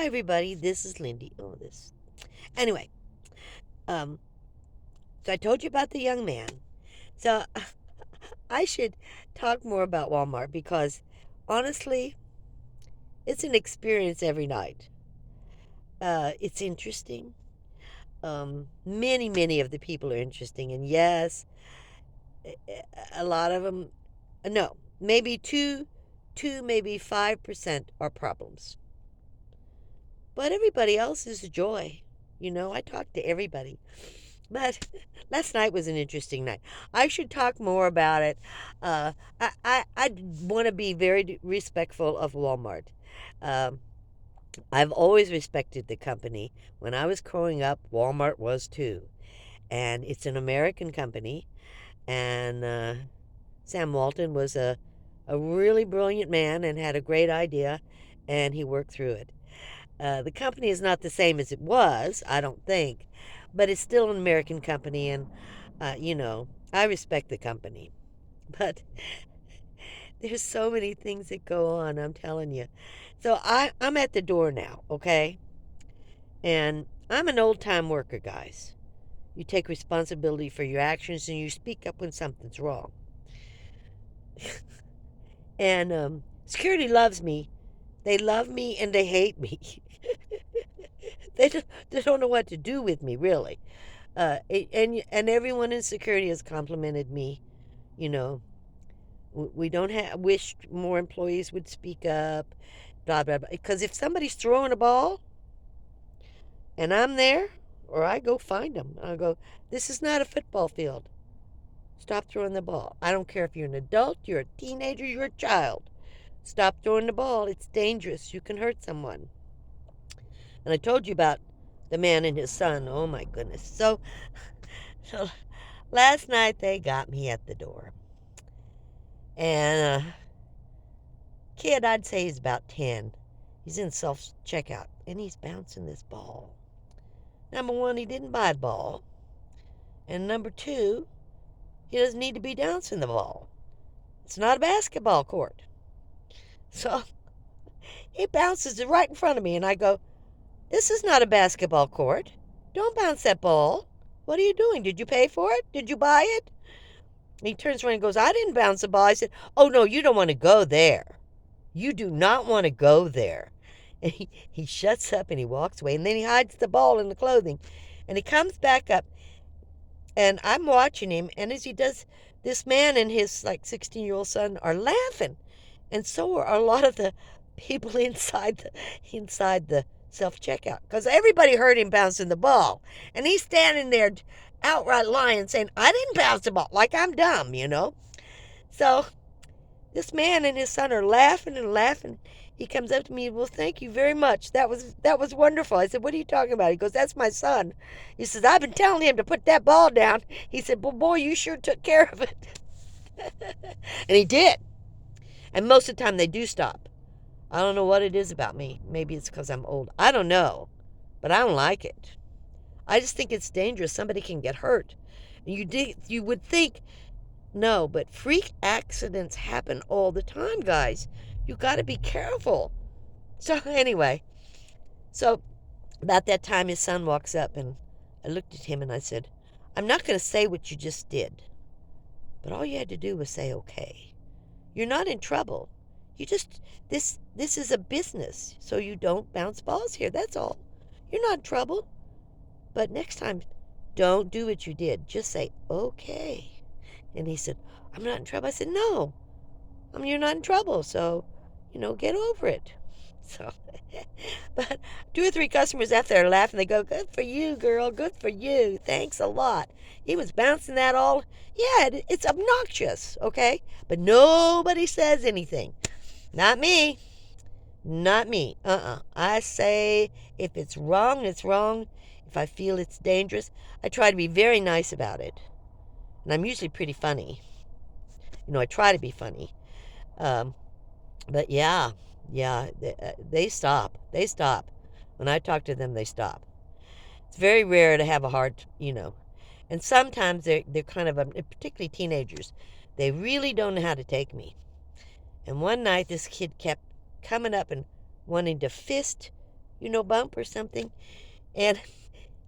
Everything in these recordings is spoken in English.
everybody. This is Lindy. Oh, this. Anyway, um, so I told you about the young man. So I should talk more about Walmart because honestly, it's an experience every night. It's interesting. Many of the people are interesting, and yes, a lot of them. No, maybe two, maybe 5% are problems. But everybody else is a joy. I talk to everybody. But last night was an interesting night. I should talk more about it. I want to be very respectful of Walmart. Um, I've always respected the company. When I was growing up, Walmart was too. And it's an American company. And Sam Walton was a really brilliant man and had a great idea, and he worked through it. The company is not the same as it was, I don't think, but it's still an American company, and I respect the company. But there's so many things that go on, I'm telling you. So I'm at the door now, okay? And I'm an old time worker, guys. You take responsibility for your actions and you speak up when something's wrong. And security loves me. They love me and they hate me. They don't know what to do with me, really. And everyone in security has complimented me. You know, we don't have wished more employees would speak up. Blah blah blah. Because if somebody's throwing a ball and I'm there, or I go find them, I go, this is not a football field. Stop throwing the ball. I don't care if you're an adult, you're a teenager, you're a child. Stop throwing the ball. It's dangerous. You can hurt someone. And I told you about the man and his son. Oh my goodness. So last night they got me at the door. And kid, I'd say he's about 10. He's in self checkout and he's bouncing this ball. Number one, he didn't buy the ball. And number two, he doesn't need to be bouncing the ball. It's not a basketball court. So he bounces it right in front of me, and I go, this is not a basketball court. Don't bounce that ball. What are you doing? Did you pay for it? Did you buy it? And he turns around and goes, I didn't bounce the ball. I said, oh, no, you don't want to go there. You do not want to go there. And he shuts up and he walks away, and then he hides the ball in the clothing. And he comes back up, and I'm watching him, and as he does, this man and his, 16-year-old son are laughing. And so are a lot of the people inside the self-checkout. Because everybody heard him bouncing the ball. And he's standing there outright lying, saying, I didn't bounce the ball. Like I'm dumb. So this man and his son are laughing and laughing. He comes up to me, well, thank you very much. That was wonderful. I said, what are you talking about? He goes, that's my son. He says, I've been telling him to put that ball down. He said, well, boy, you sure took care of it. And he did. And most of the time they do stop. I don't know what it is about me. Maybe it's because I'm old. I don't know. But I don't like it. I just think it's dangerous. Somebody can get hurt. And you would think, no, but freak accidents happen all the time, guys. You got to be careful. So anyway, so about that time his son walks up and I looked at him and I said, I'm not going to say what you just did. But all you had to do was say okay. You're not in trouble. You just this is a business, so you don't bounce balls here. That's all. You're not in trouble. But next time, don't do what you did. Just say okay. And he said, I'm not in trouble. I said, no. You're not in trouble. So, get over it. So, but 2 or 3 customers after are laughing. They go, good for you, girl. Good for you. Thanks a lot. He was bouncing that all. Yeah, it's obnoxious, okay? But nobody says anything. Not me. Not me. I say if it's wrong, it's wrong. If I feel it's dangerous, I try to be very nice about it. And I'm usually pretty funny. I try to be funny. Um, but yeah, they stop. They stop. When I talk to them, they stop. It's very rare to have a hard. And sometimes they're kind of, particularly teenagers, they really don't know how to take me. And one night, this kid kept coming up and wanting to fist bump or something. And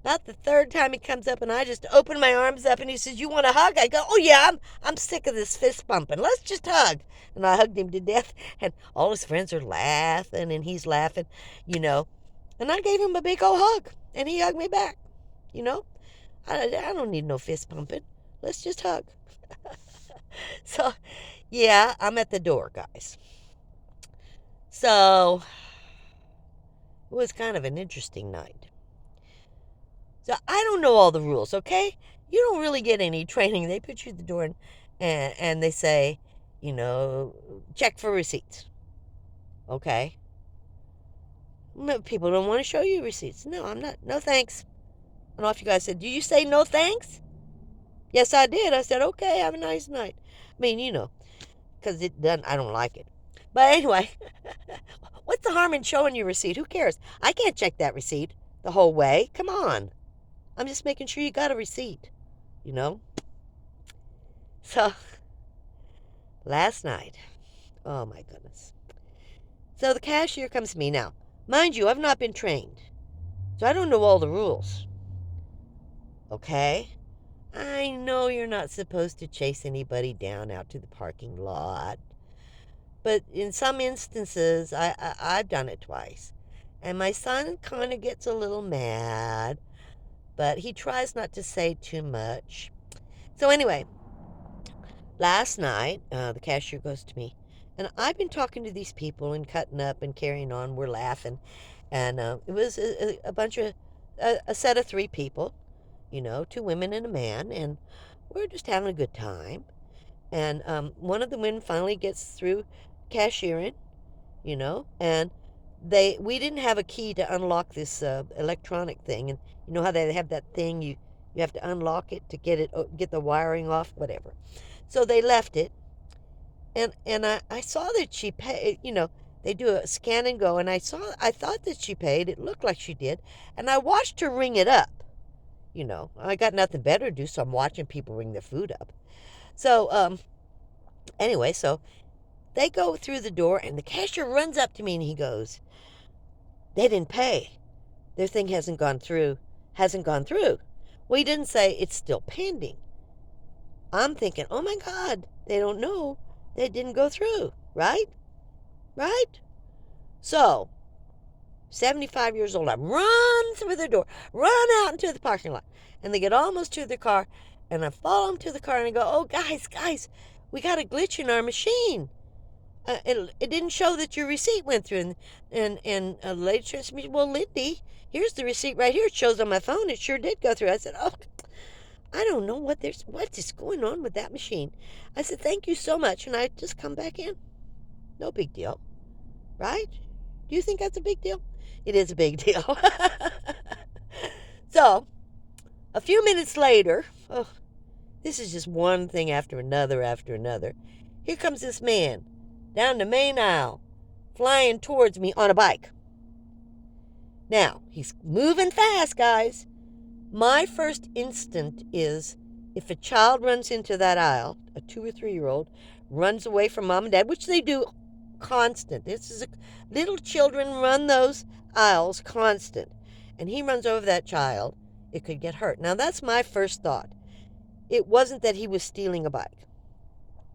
about the third time he comes up, and I just open my arms up, and he says, "You want a hug?" I go, "Oh yeah, I'm sick of this fist bumping. Let's just hug." And I hugged him to death, and all his friends are laughing, and he's laughing, you know. And I gave him a big old hug, and he hugged me back. You know, I don't need no fist pumping. Let's just hug. So, yeah, I'm at the door, guys. So, it was kind of an interesting night. So, I don't know all the rules, okay? You don't really get any training. They put you at the door and they say, check for receipts. Okay? People don't want to show you receipts. No, I'm not. No thanks. And off you guys said, "Do you say no thanks?" Yes, I did. I said, "Okay, have a nice night." I mean, because I don't like it. But anyway, what's the harm in showing your receipt? Who cares? I can't check that receipt the whole way. Come on. I'm just making sure you got a receipt, you know? So, last night, oh my goodness. So the cashier comes to me now. Mind you, I've not been trained, so I don't know all the rules. Okay? I know you're not supposed to chase anybody down out to the parking lot. But in some instances, I've done it twice. And my son kind of gets a little mad, but he tries not to say too much. So anyway, last night, the cashier goes to me, and I've been talking to these people and cutting up and carrying on. We're laughing. And it was a bunch of, a set of three people, two women and a man, and we're just having a good time. And one of the women finally gets through cashiering, and we didn't have a key to unlock this electronic thing, and you know how they have that thing you have to unlock it to get the wiring off, whatever. So they left it, and I saw that she paid. They do a scan and go, and I thought that she paid. It looked like she did, and I watched her ring it up. I got nothing better to do, so I'm watching people ring their food up. So anyway, so they go through the door, and the cashier runs up to me, and he goes, "They didn't pay. Their thing hasn't gone through. Hasn't gone through." Well, he didn't say it's still pending. I'm thinking, oh my God, they don't know they didn't go through, right? Right? So, 75 years old, I run through the door, run out into the parking lot, and they get almost to the car, and I follow them to the car, and I go, "Oh, guys, we got a glitch in our machine. It didn't show that your receipt went through." And a lady turns to me, "Well, Lindy, here's the receipt right here. It shows on my phone. It sure did go through." I said, "Oh, I don't know what is going on with that machine." I said, "Thank you so much," and I just come back in. No big deal, right? Do you think that's a big deal? It is a big deal. So, a few minutes later, oh, this is just one thing after another after another. Here comes this man down the main aisle, flying towards me on a bike. Now, he's moving fast, guys. My first instinct is if a child runs into that aisle, a 2 or 3-year-old runs away from mom and dad, which they do constant. Little children run those aisles constant. And he runs over that child, it could get hurt. Now, that's my first thought. It wasn't that he was stealing a bike.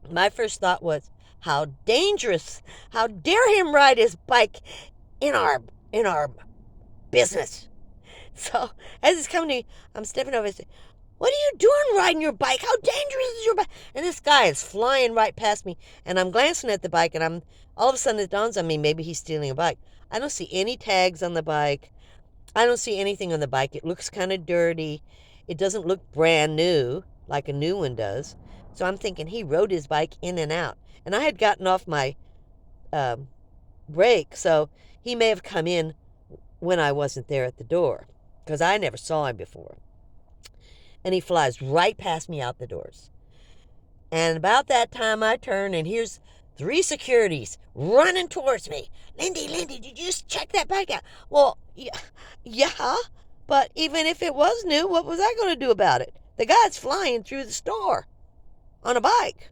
My first thought was, how dangerous. How dare him ride his bike in our business. So, as it's coming to me, I'm stepping over and saying, "What are you doing riding your bike? How dangerous is your bike?" And this guy is flying right past me, and I'm glancing at the bike, and all of a sudden it dawns on me, maybe he's stealing a bike. I don't see any tags on the bike. I don't see anything on the bike. It looks kind of dirty. It doesn't look brand new like a new one does. So I'm thinking he rode his bike in and out. And I had gotten off my brake, so he may have come in when I wasn't there at the door, because I never saw him before. And he flies right past me out the doors. And about that time I turn, and here's 3 securities running towards me. Lindy, did you just check that bike out?" Well, yeah, but even if it was new, what was I going to do about it? The guy's flying through the store on a bike,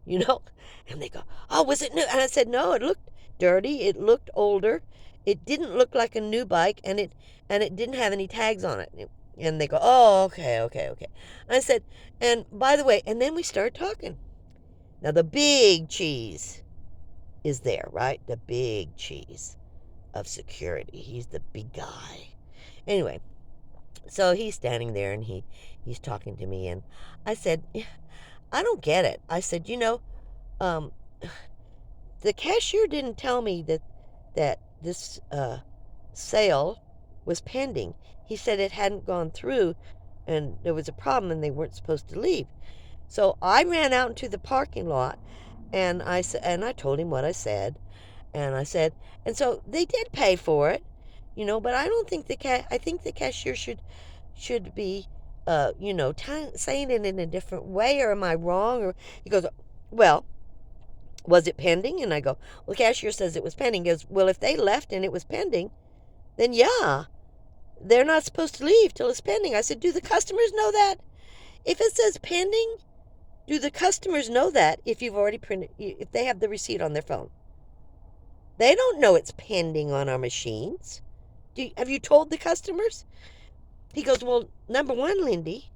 you know? And they go, "Oh, was it new?" And I said, "No, it looked dirty. It looked older. it didn't look like a new bike, and it didn't have any tags on it. And they go, oh, okay, okay, okay. I said, and by the way, and then we started talking. Now the big cheese is there, right? The big cheese of security. He's the big guy. Anyway, so he's standing there and he's talking to me, and I said, "Yeah, I don't get it." I said, um, the cashier didn't tell me that this sale was pending. He said it hadn't gone through, and there was a problem, and they weren't supposed to leave. So I ran out into the parking lot, and I told him what I said, and I said, and so they did pay for it, but I don't think I think the cashier should be, saying it in a different way, or am I wrong? Or he goes, well, was it pending? And I go, well, the cashier says it was pending. He goes, well, if they left and it was pending, then yeah, they're not supposed to leave till it's pending. I said, do the customers know that? If it says pending, do the customers know that if you've already printed, if they have the receipt on their phone? They don't know it's pending on our machines. Have you told the customers? He goes, well, number one, Lindy,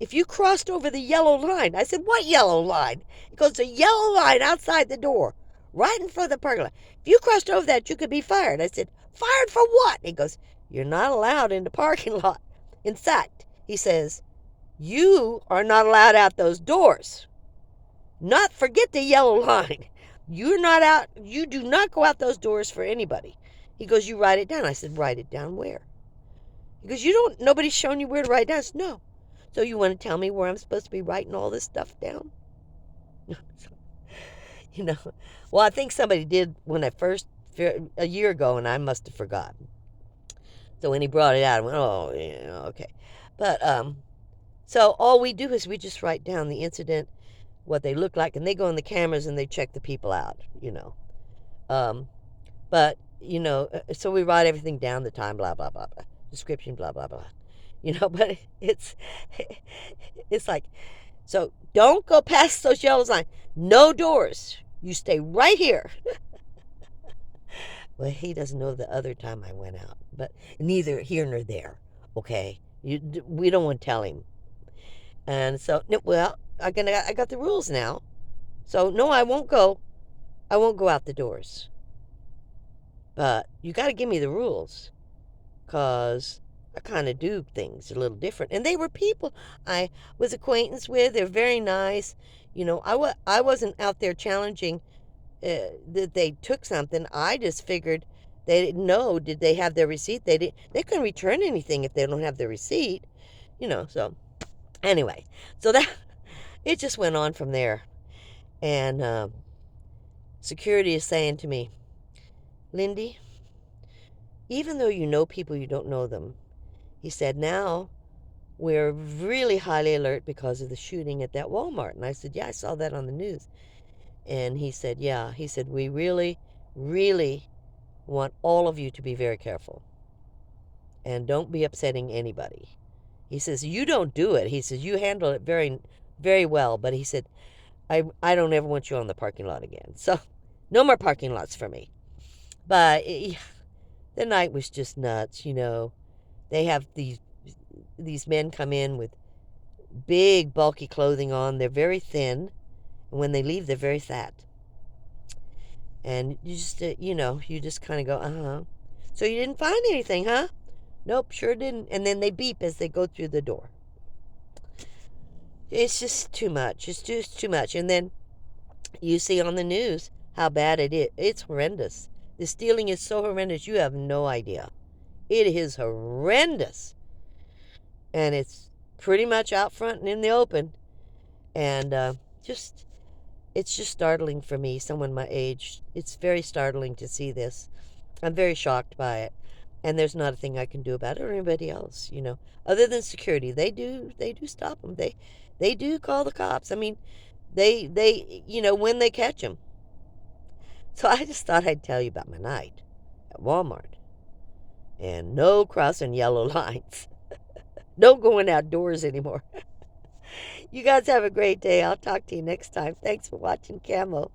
if you crossed over the yellow line. I said, what yellow line? He goes, the yellow line outside the door, right in front of the parking lot. If you crossed over that, you could be fired. I said, fired for what? He goes, you're not allowed in the parking lot. In fact, he says, you are not allowed out those doors. Not forget the yellow line. You're not out. You do not go out those doors for anybody. He goes, you write it down. I said, write it down where? He goes, nobody's shown you where to write down. I said, no. So you want to tell me where I'm supposed to be writing all this stuff down? you know, well, I think somebody did a year ago, and I must have forgotten. So when he brought it out, I went, oh, yeah, okay. But, so all we do is we just write down the incident, what they look like, and they go in the cameras and they check the people out. But, so we write everything down, the time, blah, blah, blah, blah, description, blah, blah, blah. But it's like, so don't go past those yellow lines. No doors. You stay right here. Well, he doesn't know the other time I went out, but neither here nor there. Okay, we don't want to tell him. And so, well, I got the rules now. So no, I won't go. I won't go out the doors. But you got to give me the rules, 'cause I kind of do things a little different. And they were people I was acquaintance with. They're very nice. I wasn't out there challenging that they took something. I just figured they didn't know. Did they have their receipt? They couldn't return anything if they don't have their receipt. So anyway, so that it just went on from there. And security is saying to me, Lindy, even though you know people, you don't know them. He said, now we're really highly alert because of the shooting at that Walmart. And I said, yeah, I saw that on the news. And he said, yeah. He said, we really, really want all of you to be very careful. And don't be upsetting anybody. He says, you don't do it. He says, you handle it very, very well. But he said, I don't ever want you on the parking lot again. So no more parking lots for me. But the night was just nuts, They have these men come in with big, bulky clothing on. They're very thin. And when they leave, they're very fat. And you just, you just kind of go, uh-huh. So you didn't find anything, huh? Nope, sure didn't. And then they beep as they go through the door. It's just too much. It's just too much. And then you see on the news how bad it is. It's horrendous. The stealing is so horrendous, you have no idea. It is horrendous. And it's pretty much out front and in the open. And it's just startling for me, someone my age. It's very startling to see this. I'm very shocked by it. And there's not a thing I can do about it or anybody else, Other than security. They do stop them. They do call the cops. I mean, they when they catch them. So I just thought I'd tell you about my night at Walmart. And no crossing yellow lines. No going outdoors anymore. You guys have a great day. I'll talk to you next time. Thanks for watching Camo.